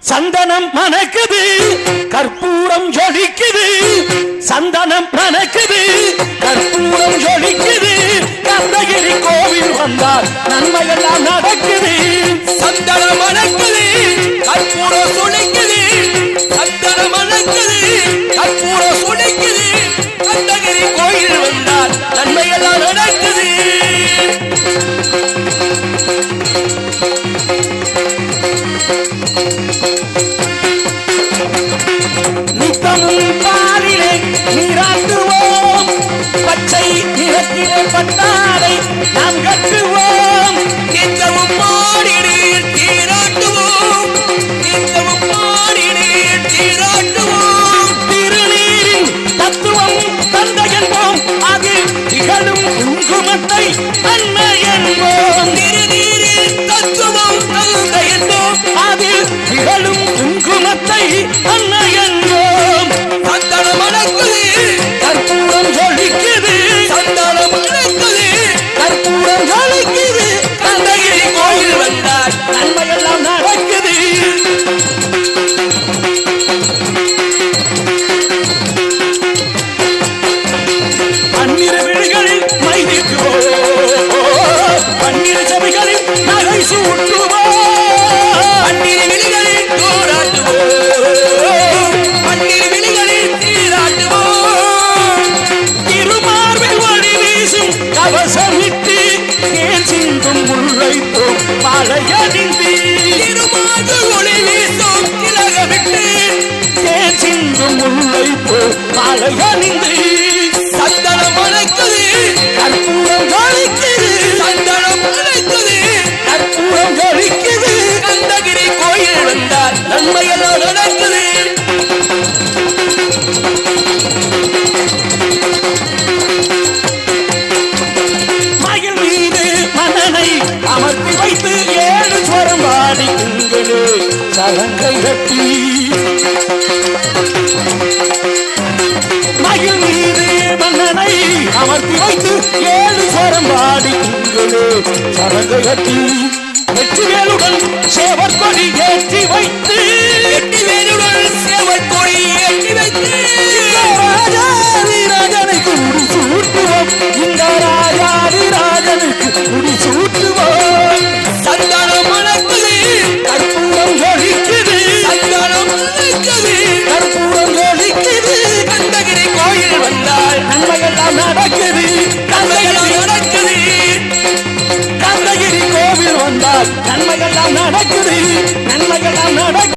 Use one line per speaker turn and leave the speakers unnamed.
சந்தனம் மணக்குது, கற்பூரம் ஜொலிக்குது. சந்தனம் மணக்குது, கற்பூரம் ஜொலிக்குது. கந்தகிரி கோவில் வந்தால் நன்மையெல்லாம் நடக்குது.
சந்தனம் மணக்குது, கற்பூரம் ஜொலிக்குது. சந்தனம் மணக்குது, கற்பூரம் ஜொலிக்குது. கந்தகிரி கோயில் வந்தால் நன்மையெல்லாம் நடக்குது.
நித்தமும் பாலிலே நீராட்டுவோம், பச்சை நிறத்திலே பட்டாடை நாம் கட்டுவோம்.
நித்தமும் பாடினீர் நீராட்டுவோம், நித்தமும் பாடினீர் நீராட்டுவோம்.
திருநீரின் தத்துவம் தந்தை என்போம், அது திகழும் குங்குமத்தை அன்னை என்போம்.
திருநீரில் தத்துவம் தந்தை என்போம்,
அது திகழும் குங்குமத்தை அன்னை என்போம்.
சந்தனம் மணக்குது,
கற்பூரம் ஜொலிக்குது.
சந்தனம் மணக்குது.
கற்பூரம் ஜொலிக்குது.
கந்தகிரி கோயில் வந்தால்
நன்மையெல்லாம் நடக்குது. பன்னிரு விழிகளில் மை தீட்டுவோம், பன்னிரு சபைகளில் நகை சூட்டுவோம்.
பன்னிரு விழிகளில் நீராட்டுவோம், பன்னிரு விழிகளில் நீராட்டுவோம்.
திருமார்பில் ஒளி வீசும் கவசமிட்டு தேன் சிந்தும் முல்லைப்போம் மலையணிந்து.
திருமாது ஒளி வீசும் திலகமிட்டு
தேன் சிந்தும் முல்லைப்போம் மலையணிந்து.
சந்தனம் மணக்குது,
கற்பூரம் ஜொலிக்குது.
சந்தனம் மணக்குது.
கற்பூரம் ஜொலிக்குது.
கந்தகிரி கோயில் வந்தால் நன்மையெல்லாம் நடக்குது.
மயில் மீது மன்னனை அமர்த்தி வைத்து 7 ஸ்வரம் பாடி குங்களே சலங்கை கட்டி. மயில் மீது மன்னனை அமர்த்தி வைத்து 7 ஸ்வரம் பாடி குங்களே சலங்கை கட்டி. வெற்றிவேலுடன் சேவர் கொடி ஏற்றி வைத்து,
எட்டி வேலுடன் சேவல் கொடி ஏற்றி வைத்து
ராஜாதிராஜனுக்கு முடி சூட்டுவோம். இந்த ராஜாதிராஜனுக்கு முடி சூட்டுவோம்.
சந்தனம் மணக்குது,
கற்பூரம் ஜொலிக்குது.
சந்தனம் மணக்குது.
கற்பூரம் ஜொலிக்குது.
கந்தகிரி கோயில் வந்தால்
நன்மையெல்லாம் நடக்குது.
நன்மையெல்லாம் நடக்குது.
கந்தகிரி கோவில் வந்தால் நன்மையெல்லாம் நடக்குது.